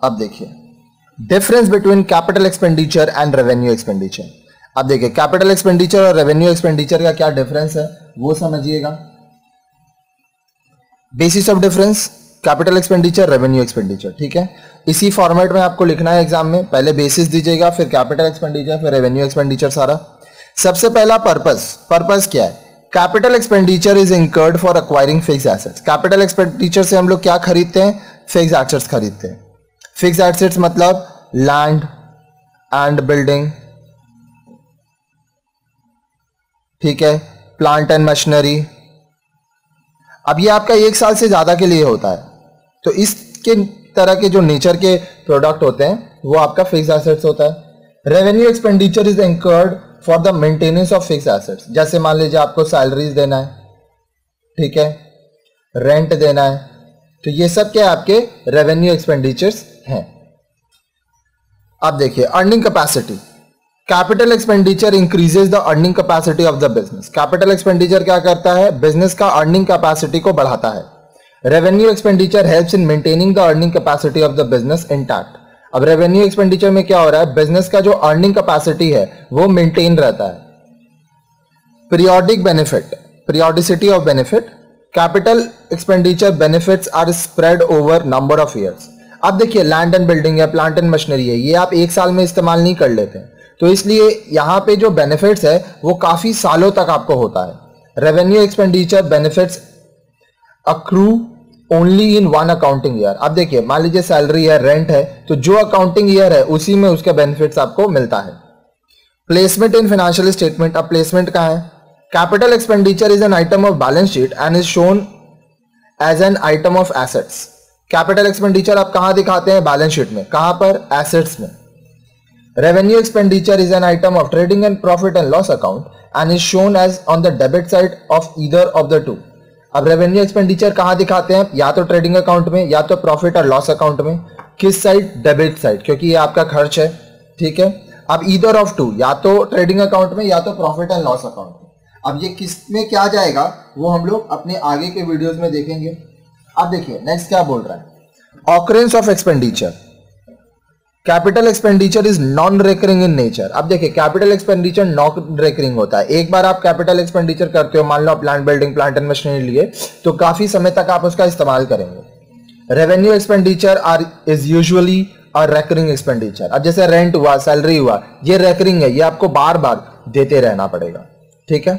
अब देखिए difference between capital expenditure and revenue expenditure. अब देखिए कैपिटल एक्सपेंडिचर और रेवेन्यू एक्सपेंडिचर का क्या डिफरेंस है वो समझिएगा। Basis of difference capital expenditure revenue expenditure, ठीक है। इसी फॉर्मेट में आपको लिखना है एग्जाम में, पहले बेसिस दीजिएगा फिर कैपिटल एक्सपेंडिचर फिर रेवेन्यू एक्सपेंडिचर सारा। सबसे पहला पर्पस क्या है? Capital expenditure is incurred for acquiring fixed assets. Capital expenditure से हम लोग क्या खरीदते हैं? फिक्स्ड एसेट्स खरीदते हैं। फिक्स्ड एसेट्स मतलब लैंड एंड बिल्डिंग, ठीक है, प्लांट एंड मशीनरी। अब ये आपका 1 साल से ज्यादा के लिए होता है, तो इसके तरह के जो नेचर के प्रोडक्ट होते हैं वो आपका फिक्स्ड एसेट्स होता है। Revenue expenditure is incurred for the maintenance of fixed assets. जैसे मान लीजिए आपको सैलरीज देना है, ठीक है, रेंट देना है, तो ये सब क्या आपके रेवेन्यू एक्सपेंडिचर्स हैं। अब देखिए earning capacity. Capital expenditure increases the earning capacity of the business. Capital expenditure क्या करता है? बिजनेस का अर्निंग कैपेसिटी को बढ़ाता है। Revenue expenditure helps in maintaining the earning capacity of the business intact. अब रेवेन्यू एक्सपेंडिचर में क्या हो रहा है? बिजनेस का जो अर्निंग कैपेसिटी है वो मेंटेन रहता है। Periodic benefit, periodicity of benefit. Capital expenditure benefits are spread over number of years. अब देखिए लैंड एंड बिल्डिंग है, प्लांट एंड मशीनरी है, ये आप 1 साल में इस्तेमाल नहीं कर लेते हैं, तो इसलिए यहां पे जो बेनिफिट्स है वो काफी सालों तक आपको होता है। Revenue expenditure benefits accrue only in 1 accounting year. अब देखिए मान लीजिए सैलरी है, रेंट है, तो जो अकाउंटिंग ईयर है उसी में उसके बेनिफिट्स आपको मिलता है। Placement in financial statement. अब प्लेसमेंट कहां है? Capital expenditure is an item of balance sheet and is shown as an item of assets. Capital expenditure आप कहां दिखाते हैं? बैलेंस शीट में। कहां पर? एसेट्स में। Revenue expenditure is an item of trading and profit and loss account and is shown as on the debit side of either of the two. अब revenue expenditure कहां दिखाते हैं? या तो ट्रेडिंग अकाउंट में या तो प्रॉफिट और लॉस अकाउंट में। किस साइड? डेबिट साइड, क्योंकि ये आपका खर्च है, ठीक है। अब ईदर ऑफ टू, या तो ट्रेडिंग अकाउंट में या तो प्रॉफिट एंड लॉस अकाउंट में। अब ये किस में क्या जाएगा वो हम लोग अपने आगे के वीडियोस में देखेंगे। अब देखिए नेक्स्ट क्या बोल रहा है? Occurrence of expenditure. Capital expenditure is non recurring in nature. अब देखिए कैपिटल एक्सपेंडिचर नॉन रेकरिंग होता है। एक बार आप कैपिटल एक्सपेंडिचर करते हो, मान लो आप land building plant and machinery लिए, तो काफी समय तक आप उसका इस्तेमाल करेंगे। Revenue expenditure is usually a recurring expenditure. अब जैसे रेंट हुआ, सैलरी हुआ, ये रेकरिंग है, ये आपको बार बार देते रहना पड़ेगा, ठीक है।